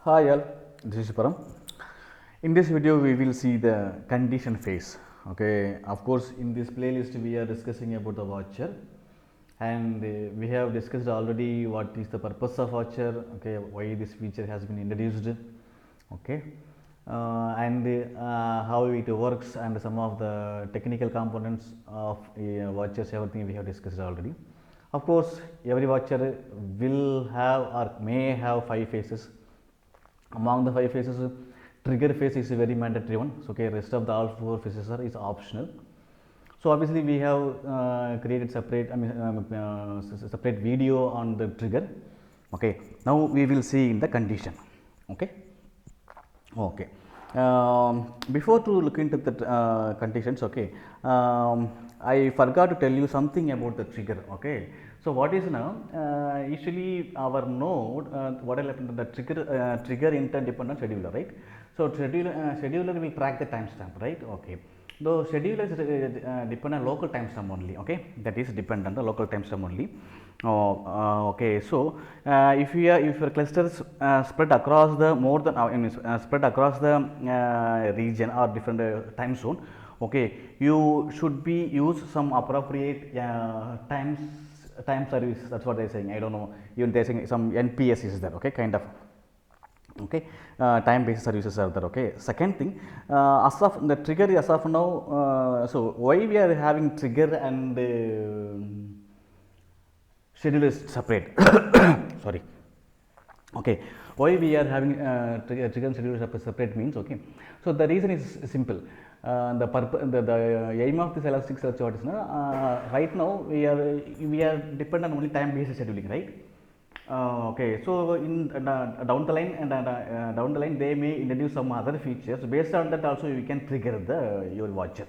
Hi all, this is Param. In this video we will see the condition phase. Okay, of course in this playlist we are discussing about the watcher, and we have discussed already what is the purpose of watcher, okay, why this feature has been introduced, okay, and how it works and some of the technical components of watchers, everything we have discussed already. Of course every watcher will have or may have 5 phases. Among the 5 phases, trigger phase is a very mandatory one. So, okay, rest of the all 4 phases is optional. So, obviously we have created separate separate video on the trigger. Okay, now we will see in the condition. Okay. Okay. Before to look into the conditions, okay, I forgot to tell you something about the trigger. Okay, so what is now? Usually our node, what will happen to the trigger interdependent scheduler, right? So scheduler will track the timestamp, right? Okay. Though scheduler is depend on local timestamp only, okay, that is dependent on the local timestamp only. Okay, so if your clusters spread across the more than spread across the region or different time zone, okay, you should be use some appropriate time service. That's what they're saying. I don't know, even they're saying some NPS is there, okay, kind of. Okay, time based services are there. Okay, second thing, as of the trigger as of now, so why we are having trigger and schedule is separate. Sorry. Okay, why we are having trigger and schedule separate means, okay, so the reason is simple. The aim of this Elasticsearch what is right now we are dependent on only time based scheduling, right? Okay, so in down the line and down the line they may introduce some other features. Based on that also you can trigger the your watcher.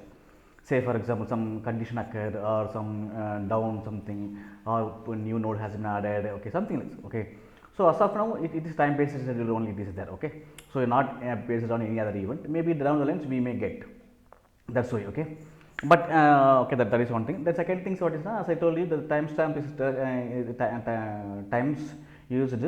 Say for example some condition occurred or some down something or new node has been added. Okay, something like this. Okay, so as of now it is time based schedule only. It is there. Okay, so not based on any other event. Maybe down the lines we may get. That's why. Okay. But okay, that is one thing. The second thing, so what is as I told you, the timestamp is times used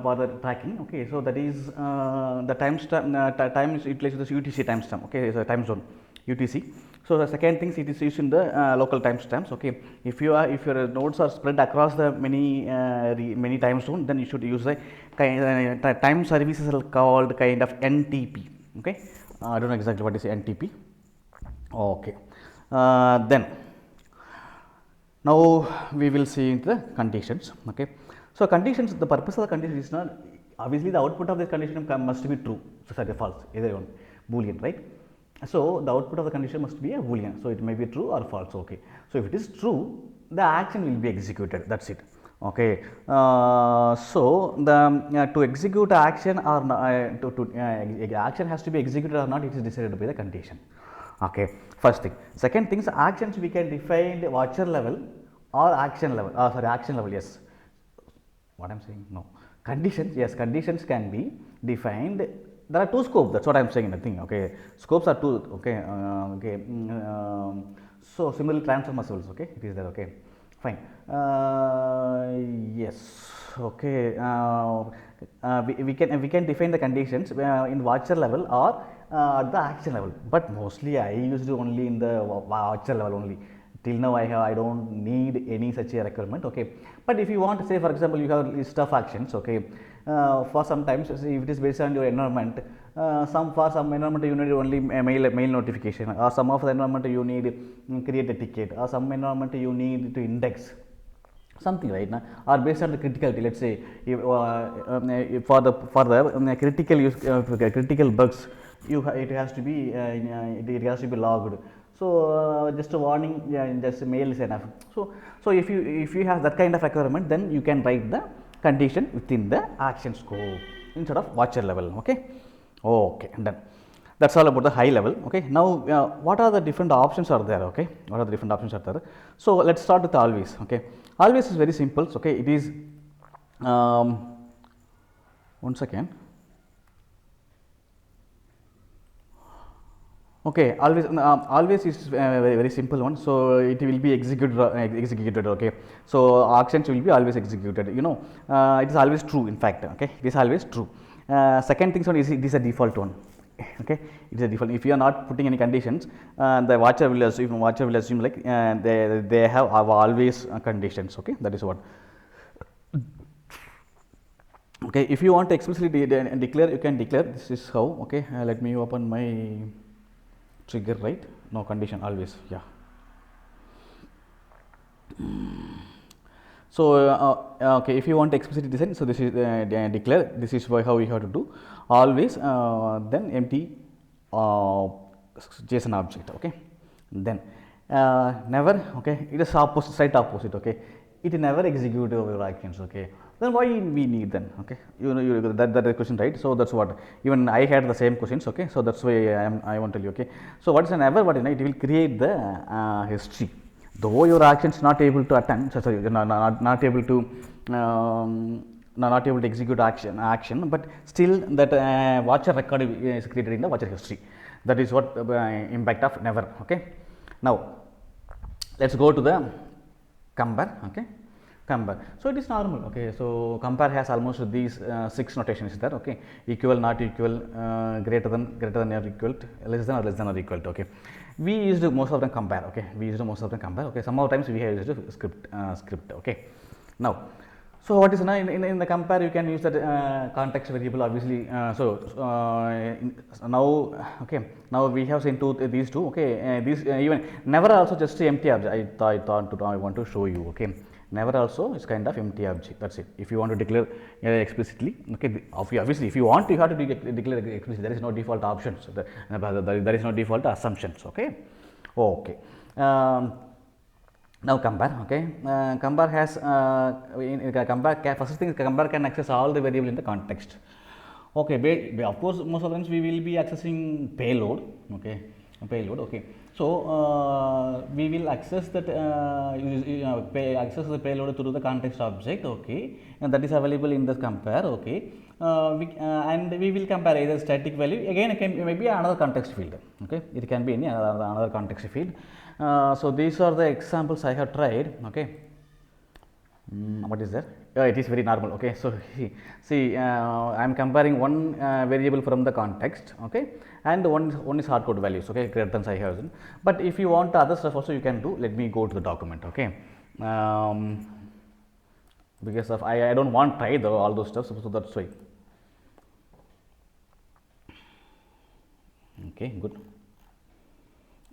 for the tracking. Okay, so that is the timestamp time is utilized the UTC timestamp. Okay, so time zone UTC. So the second thing, it is used in the local timestamps. Okay, if your nodes are spread across the many time zone, then you should use the time services are called kind of NTP. Okay, I don't know exactly what is NTP. Okay, then now we will see the conditions. Okay, so conditions, the purpose of the condition is not obviously the output of this condition must be true, so sorry, false, either one, boolean, right? So the output of the condition must be a boolean, so it may be true or false. Okay, so if it is true, the action will be executed. That's it. Okay, so the to execute action or action has to be executed or not, it is decided by the condition. Okay, first thing. Second thing, actions we can define the watcher level or action level. Sorry, action level. Yes. What I'm saying? No. Conditions. Yes, conditions can be defined. There are two scopes. That's what I'm saying. Nothing. Okay. Scopes are two. Okay. Okay. So similarly, transformers. Okay. It is there. Okay. Fine. Yes. Okay. We can define the conditions in watcher level or at the action level, but mostly I used only in the watcher level only. Till now I don't need any such a requirement. Okay, but if you want to say, for example, you have a list of actions. Okay, for sometimes if it is based on your environment, for some environment you need only mail notification, or some of the environment you need create a ticket, or some environment you need to index something, right now, or based on the criticality. Let's say if, for the critical use critical bugs, it has to be it has to be logged. So just a warning, just a mail is enough. So if you have that kind of requirement, then you can write the condition within the action scope instead of watcher level. Okay, okay, done. That's all about the high level. Okay, now what are the different options are there? Okay, what are the different options are there? So let's start with always. Okay, always is very simple. So, okay, it is 1 second. Okay, always is very simple one. So it will be executed. Okay, so actions will be always executed. You know, it is always true. In fact, okay, it is always true. Second thing one is it is a default one. Okay, it is a default. If you are not putting any conditions, the watcher will assume like they have always conditions. Okay, that is what. Okay, if you want to explicitly declare, you can declare. This is how. Okay, let me open my trigger, right? No condition always. Yeah. So okay, if you want to explicitly design, so this is declare. This is how we have to do. Always then empty JSON object. Okay, then never. Okay, it is opposite, slight opposite. Okay, it never execute your actions. Okay, then why we need then? Okay, you know that is the question, right? So that's what even I had the same questions. Okay, so that's why I want to tell you. Okay, so what is a never? What it will create the history. Though your actions not able to attend, sorry, not able to not able to execute action, but still that watcher record is created in the watcher history. That is what impact of never. Okay. Now let's go to the compare. Okay, compare. So it is normal. Okay, so compare has almost these 6 notations there. Okay, equal, not equal, greater than or equal to, less than or equal to. Okay, we used most of them compare. Okay, we used most of them compare. Okay, some of times we have used script. Okay, now. So what is now in the compare, you can use that context variable obviously. Now okay, now we have seen these two. Okay, these even never also just empty object. I want to show you. Okay, never also is kind of empty object. That's it. If you want to declare explicitly, okay, obviously if you want, you have to declare explicitly. There is no default options. There is no default assumptions. Okay, okay. Now compare. Okay, compare has compare first thing, compare can access all the variable in the context. Okay, of course most of the times we will be accessing payload. Okay, payload. Okay, so we will access that access the payload through the context object. Okay, and that is available in the compare. Okay, and we will compare either static value, again it can maybe another context field. Okay, it can be any another context field. So these are the examples I have tried. Okay, what is that? It is very normal. Okay, so see I am comparing one variable from the context. Okay, and one is hardcode values. Okay, greater than I have. But if you want other stuff also, you can do. Let me go to the document. Okay, because of I don't want try all those stuff, so that's why. Okay, good.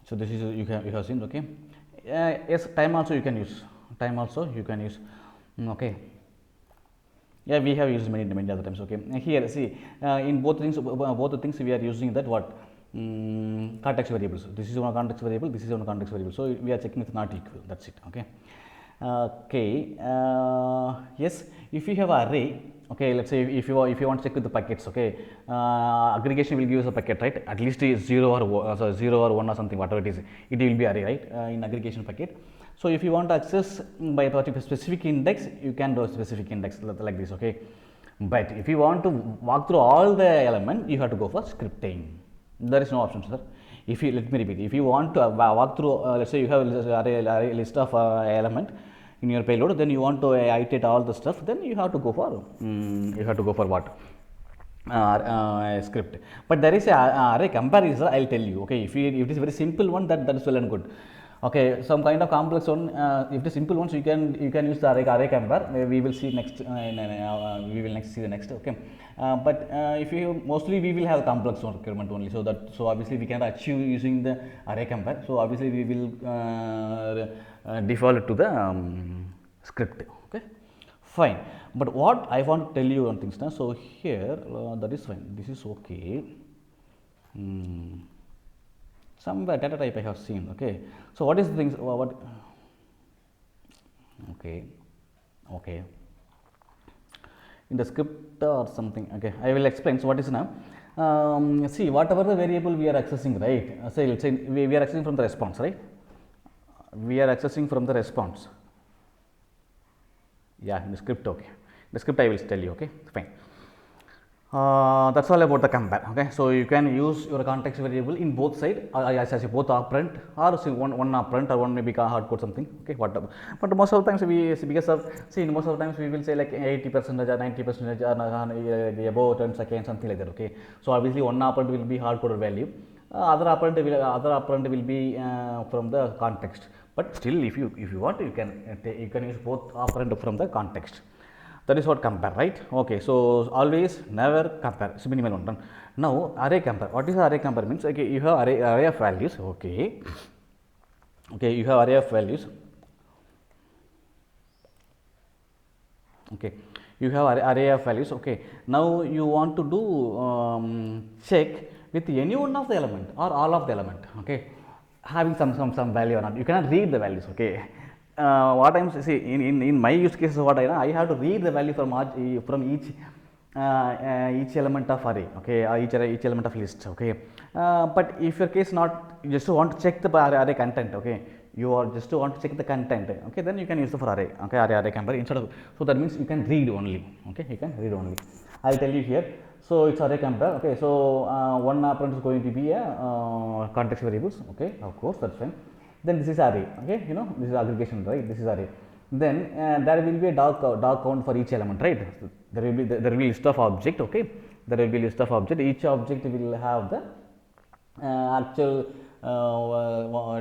So this is you have seen. Okay, yes, time also you can use. Okay, yeah, we have used many other times. Okay, here see in both the things we are using that what context variables. This is one context variable, this is one context variable. So we are checking it's not equal. That's it. Okay. Okay. Yes, if you have array. Okay, let's say if you want to check with the packets. Okay, aggregation will give us a packet, right? At least 0 or 0 or 1 or something, whatever it is, it will be array, right? In aggregation packet. So if you want to access by a particular specific index, you can do a specific index like this. Okay, but if you want to walk through all the element, you have to go for scripting. There is no option, sir. If you, let me repeat, if you want to walk through, let's say you have a list of element in your payload, then you want to iterate all the stuff, then you have to go for what? Script. But there is a array comparison. I'll tell you. Okay, if it is very simple one, that is well and good. Okay, some kind of complex one. If the simple ones, you can use the array compare. We will see next. We will next see the next. Okay, but if you mostly we will have complex one requirement only. So obviously we can achieve using the array compare. So obviously we will default to the script. Okay, fine. But what I want to tell you one thing now. So here that is fine. This is okay. Somewhere data type I have seen. Okay, so what is the things? What? Okay. In the script or something. Okay, I will explain. So what is now? See, whatever the variable we are accessing, right? Say let's say we are accessing from the response, right? We are accessing from the response. Yeah, in the script. Okay, the script I will tell you. Okay, fine. That's all about the compare. Okay, so you can use your context variable in both side, as both operand or one operand or one maybe hard code something. Okay, whatever. But most of the times we, because of, see, most of the times we will say like 80% or 90% or above 10 seconds, something like that. Okay, so obviously one operand will be hard coded value, other operand will be from the context. But still, if you want, you can use both operand from the context. That is what compare, right? Okay, so always never compare. It's minimal one. Now array compare. What is array compare means? Okay, you have array of values. Okay, okay, you have array of values. Okay, you have array of values. Okay, now you want to do check with any one of the element or all of the element. Okay, having some value or not. You cannot read the values. Okay. What I'm see in my use cases, what I have to read the value from each element of array, okay, each element of list, okay. But if your case not, you just want to check the array content, okay, you are just want to check the content, okay, then you can use the for array, okay, array compare instead of, so that means you can read only, okay, you can read only. I will tell you here. So it's array compare, okay. So one operand is going to be a context variables, okay, of course, that's fine. Then this is array, okay, you know, this is aggregation, right? This is array. Then there will be a dog count for each element, right? So there will be list of object, okay. There will be list of object. Each object will have the actual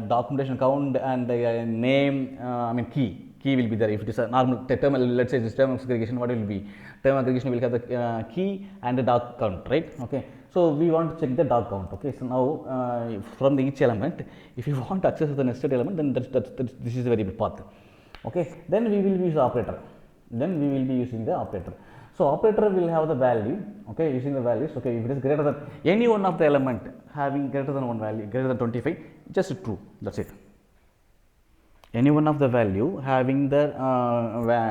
documentation count and name. I mean key will be there. If it is a normal term, let's say this term aggregation, what will be? Term aggregation will have the key and the dog count, right? Okay. So we want to check the dog count. Okay. So now from each element, if you want to access the nested element, then this is the variable path. Okay. Then we will use the operator. Then we will be using the operator. So operator will have the value. Okay, using the values. Okay, if it is greater than any one of the element having greater than one value, greater than 25, just true. That's it. Any one of the value having the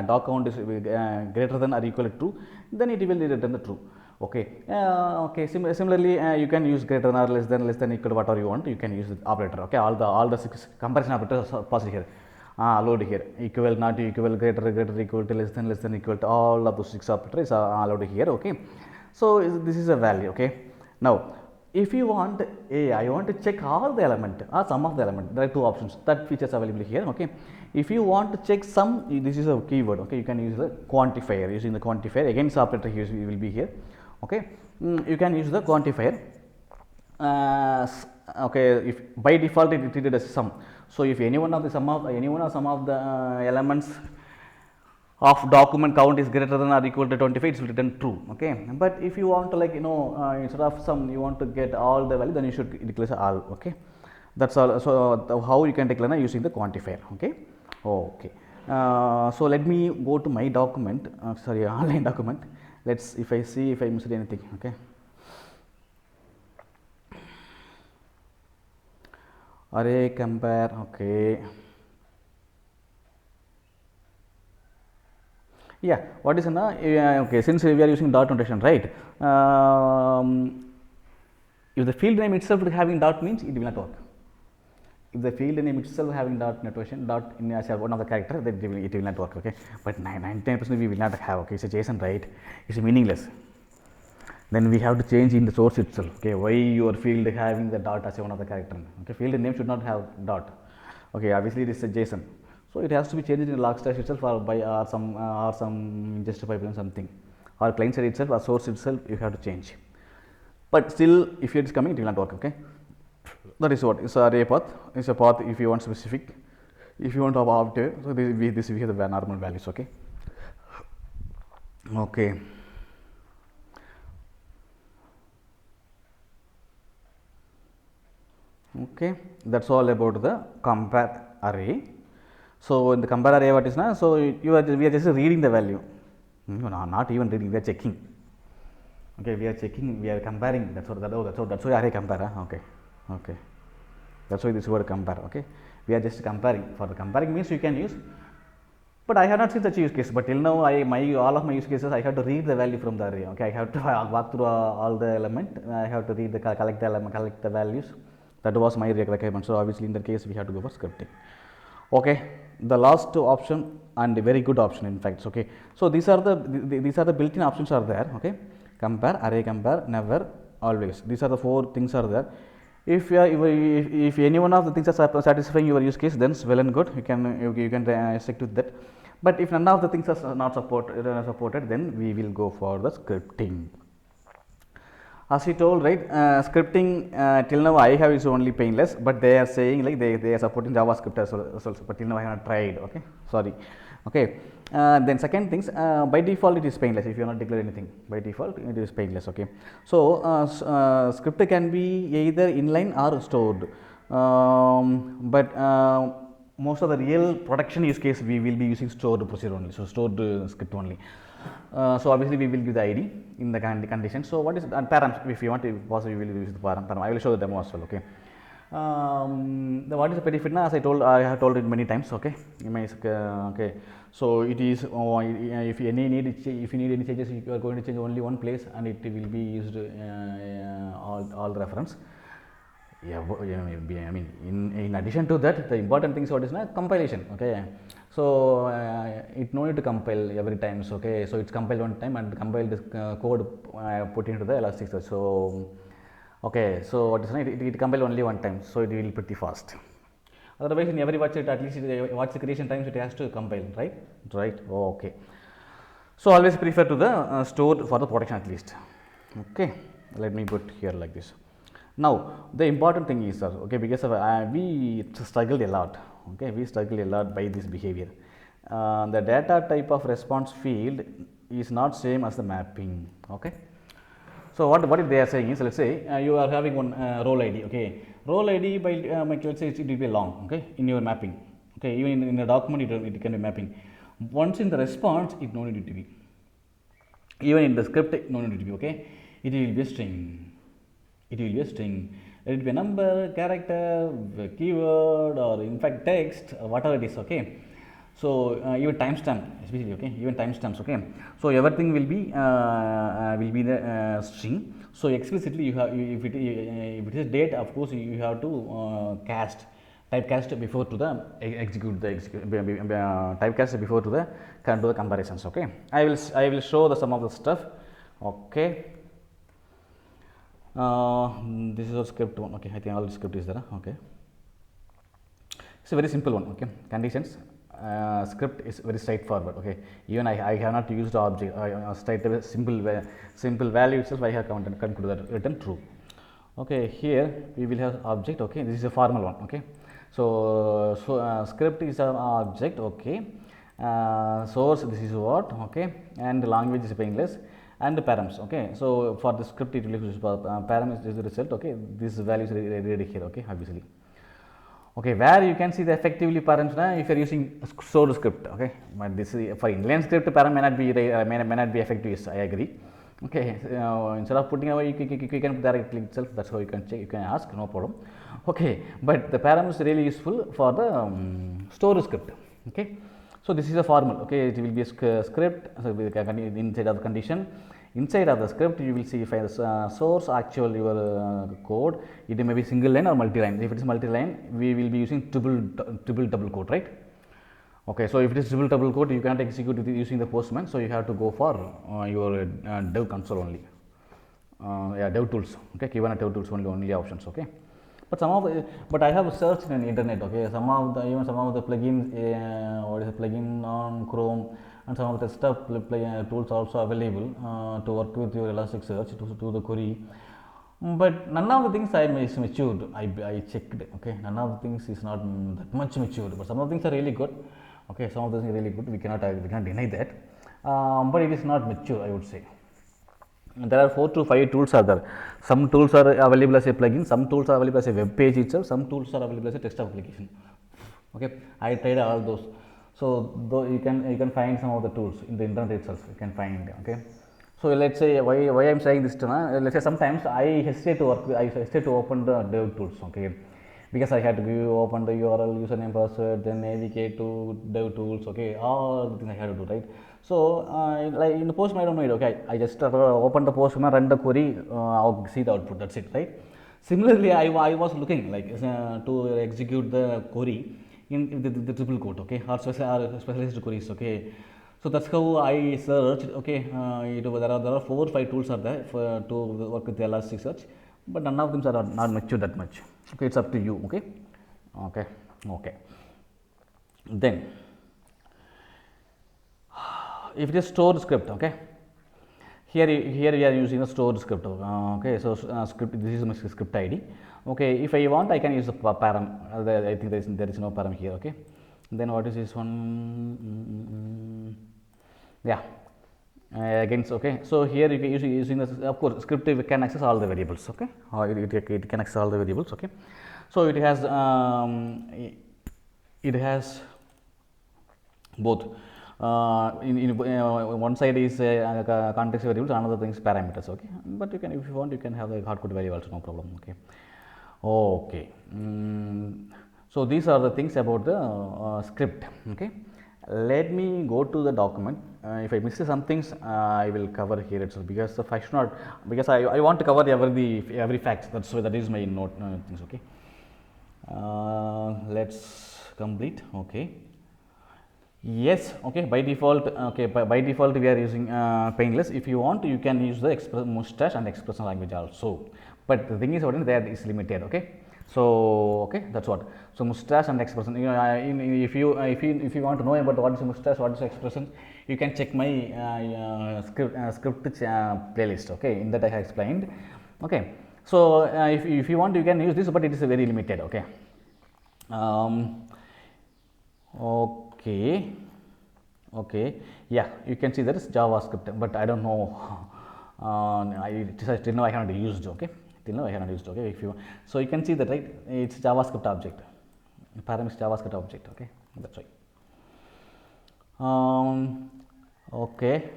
dog count is greater than or equal to true, then it will return the true. Okay. Okay. Similarly, you can use greater than or less than equal to whatever you want. You can use the operator. Okay. All the 6 comparison operators are passed here. Allowed here. Equal, not equal, greater, equal to, less than, equal to. All of those 6 operators are allowed here. Okay. So this is a value. Okay. Now, if you want I want to check all the element or some of the element, there are 2 options. That features available here. Okay. If you want to check some, this is a keyword. Okay. You can use the quantifier. Using the quantifier, again this operator here will be here. Okay. You can use the quantifier. Okay, if by default it is treated as sum. So if any one of the sum of the elements of document count is greater than or equal to 25, it will return true. Okay. But if you want to, like, instead of sum, you want to get all the value, then you should declare all. Okay. That's all. So how you can declare using the quantifier. Okay. Okay. So let me go to my document, sorry, online document. Let's, if I see if I missed anything. Okay. Array compare. Okay. Yeah, what is okay, since we are using dot notation, right? If the field name itself having dot means it will not work. If the field name itself having dot notation, dot in as one of the character, then it will not work. Okay, but 99% we will not have. Okay, it's a JSON, right? It's meaningless. Then we have to change in the source itself. Okay, why your field having the dot as one of the character? Okay, field name should not have dot. Okay, obviously it is a JSON, so it has to be changed in the logstash itself or by some ingest pipeline something, or client side itself or source itself you have to change. But still, if it is coming, it will not work. Okay, that is what it's a array path. It's a path if you want specific. If you want to opt, so this we have the normal values. Okay. Okay. Okay, that's all about the compare array. So in the compare array, what is now? So we are just reading the value. No, not even reading. We are checking. Okay, we are checking. We are comparing. That's why array compare. Okay, okay. That's why this word compare. Okay, we are just comparing. For the comparing means you can use. But I have not seen such use case. But till now, all of my use cases, I have to read the value from the array. Okay, I have to walk through all the element. I have to read collect the element, collect the values. That was my requirement. So obviously in that case we have to go for scripting. Okay, the last option and a very good option in fact. Okay, so these are the built-in options are there. Okay, compare, array compare, never, always. These are the 4 things are there. If any one of the things are satisfying your use case, then well and good, you can stick to that. But if none of the things are not supported, then we will go for the scripting. As he told, right, scripting till now I have is only painless, but they are saying like they are supporting JavaScript as well, but till now I have not tried. Okay, sorry. Okay, then second things, by default it is painless. If you are not declared anything, by default it is painless. Okay, so script can be either inline or stored, but most of the real production use case we will be using stored procedure only, so stored script only. So obviously we will give the ID in the condition. So what is params? If you want to possibly we will use the param. I will show the demo as well. Okay. What is the benefit now? As I have told it many times. Okay. Okay. So it is if you need any changes, you are going to change only one place, and it will be used all the reference. Yeah, I mean, in addition to that, the important thing is what is now compilation. Okay, so it no need to compile every time. So, okay, so it's compiled one time and compile this code put into the Elasticsearch. So, okay, so what is it compile only one time, so it will be pretty fast. Otherwise, in every watch it at least watch the creation times it has to compile, right? Right. Oh, okay. So always prefer to the store for the production at least. Okay, let me put here like this. Now the important thing is, okay, because of, we struggled a lot. Okay, we struggled a lot by this behavior. The data type of response field is not same as the mapping. Okay, so what they are saying is, let's say you are having one role ID. Okay, role ID by let's say it will be long. Okay, in your mapping. Okay, even in a document it can be mapping. Once in the response, it no need to be. Even in the script, it no need to be. Okay, it will be a string. It will be a string. Let it be a number, character, keyword, or in fact text, whatever it is. Okay. So even timestamp, especially. Okay, even timestamps. Okay. So everything will be the string. So explicitly, you have if it is date, of course you have to typecast before to the typecast before to the comparisons. Okay. I will show the some of the stuff. Okay. This is a script one. Okay, I think all the script is there. Okay, it's a very simple one. Okay, conditions script is very straightforward. Okay, even I have not used the object. Straight away simple value itself I have concluded that written true. Okay, here we will have object. Okay, this is a formal one. Okay, so script is an object. Okay, source this is what. Okay, and the language is painless. And the params. Okay, so for the script it will use param is the result. Okay, this value is ready here. Okay, obviously. Okay, where you can see the effectively params now if you are using stored script. Okay, but this is for inline script param may not be effective. Yes, I agree. Okay, instead of putting away you can directly itself. That's how you can check. You can ask, no problem. Okay, but the param is really useful for the stored script. Okay. So this is a formal. Okay, it will be a script. So inside of the condition, inside of the script, you will see if source actual your code. It may be single line or multi line. If it is multi line, we will be using triple double quote, right? Okay, so if it is triple double quote, you can't execute it using the Postman. So you have to go for your dev console only. Yeah, dev tools. Okay, given a dev tools only options. Okay. But but I have searched in the internet. Okay, even some of the plugins, what is a plugin on Chrome, and some of the stuff tools also available to work with your Elasticsearch to the query. But none of the things is matured. I checked. Okay, none of the things is not that much matured. But some of the things are really good. Okay, some of the things are really good. We cannot deny that. But it is not mature, I would say. There are 4 to 5 tools are there. Some tools are available as a plugin, some tools are available as a web page itself, some tools are available as a text application. Okay, I tried all those. So though you can find some of the tools in the internet itself. You can find. Okay. So let's say why I am saying this to now. Let's say sometimes I hesitate to open the dev tools. Okay, because I had to open the URL, username, password, then navigate to dev tools. Okay, all the things I had to do, right? So like in the Postman, I don't know it. Okay, I just open the Postman, run the query, I'll see the output. That's it, right? Similarly, I was looking like to execute the query in the triple quote. Okay, or specialized queries. Okay, So that's how I searched. Okay, there are 4 or 5 tools are there for to work with the Elasticsearch, but none of them are not mature that much. Okay, it's up to you. Okay, okay, okay. Then, if it is stored script, okay, here we are using a stored script. Okay, so script, this is my script ID. Okay, if I want, I can use the param. I think there is no param here. Okay, then what is this one? Yeah, against. Okay, so here you can using this, of course, script can access all the variables. Okay, it can access all the variables. Okay, so it has both. In one side is context variables, another thing is parameters. Okay, but you can, if you want, you can have the hardcode value also, no problem. Okay, okay. So these are the things about the script. Okay, let me go to the document. If I miss some things, I will cover here itself, because I should not, because I want to cover every fact. That is my note things. Okay, let's complete. Okay. Yes, okay, by default, okay, by default we are using Painless. If you want, you can use the Mustache and expression language also, but the thing is, that is limited. Okay, so okay, that's what. So Mustache and expression, if you want to know about what is Mustache, what is expression, you can check my script playlist. Okay, in that I have explained. Okay, so if you want, you can use this, but it is very limited. Okay. Okay, okay, yeah, you can see that is JavaScript, but I don't know. Till now I haven't used. Okay, till now I haven't used. Okay, if you, so you can see that, right? It's JavaScript object. Param is JavaScript object. Okay, that's right. Okay.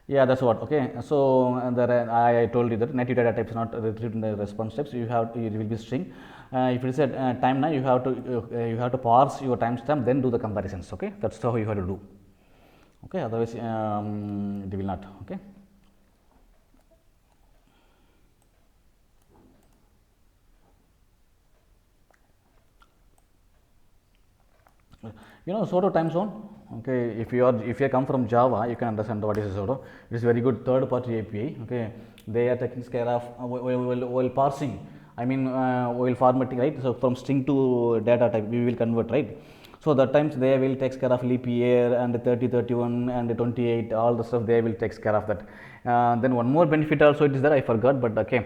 Yeah, that's what. Okay, so I told you that native data type is not retrieved in the response types. It will be string. If it is a time now, you have to parse your timestamp, then do the comparisons. Okay, that's how you have to do. Okay, otherwise it will not. Okay. Pseudo time zone. Okay, if you come from Java, you can understand what is a pseudo. It is very good third-party API. Okay, they are taking care of while parsing. I mean, while formatting, right? So from string to data type, we will convert, right? So that times they will take care of leap year and 30, 31 and 28, all the stuff they will take care of that. Then one more benefit also it is there, I forgot, but okay.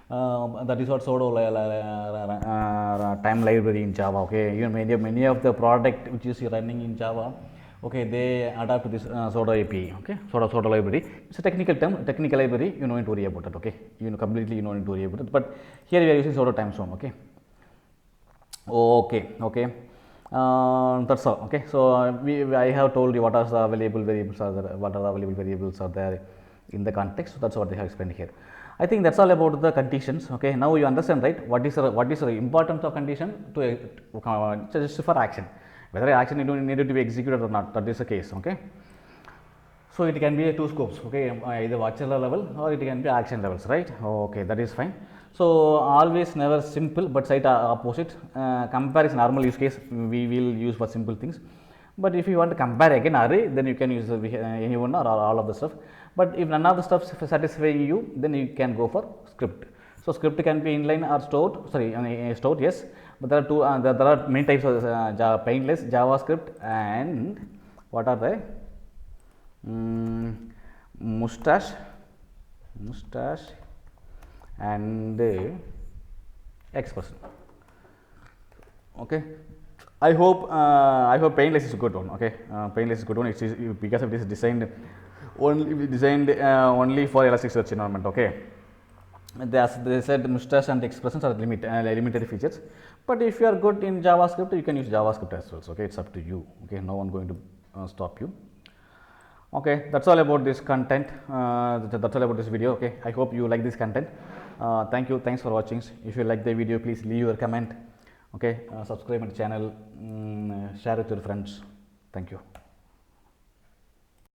That is what pseudo time library in Java. Okay, many of the product which is running in Java, okay, they adapt to this pseudo API. Okay, pseudo library. It's a technical term, technical library. You don't need to worry about it. Okay, completely you don't need to worry about it. But here we are using pseudo time zone. Okay, okay. That's all. Okay, so I have told you what are the available variables are there, what are the available variables are there in the context. So that's what they have explained here. I think that's all about the conditions. Okay, now you understand, right? What is the importance of condition to just for action, whether action needed to be executed or not. That is the case. Okay, so it can be 2 scopes. Okay, either watcher level or it can be action levels, right? Okay, that is fine. So always never simple, but site opposite. Compare is normal use case we will use for simple things. But if you want to compare again array, then you can use any one or all of the stuff. But if none of the stuff satisfy you, then you can go for script. So script can be inline or stored. Sorry, stored, yes. But there are two. There are many types of Painless, JavaScript, and what are they? Mustache, and expression. Okay. I hope Painless is a good one. Okay, Painless is a good one. It's because it is designed only for Elasticsearch environment. Okay, as they said, Mustache and expressions are limited features. But if you are good in JavaScript, you can use JavaScript as well. So, okay, it's up to you. Okay, no one going to stop you. Okay, that's all about this content. That's all about this video. Okay, I hope you like this content. Thank you. Thanks for watching. If you like the video, please leave your comment. Okay, subscribe my channel, share with your friends. Thank you.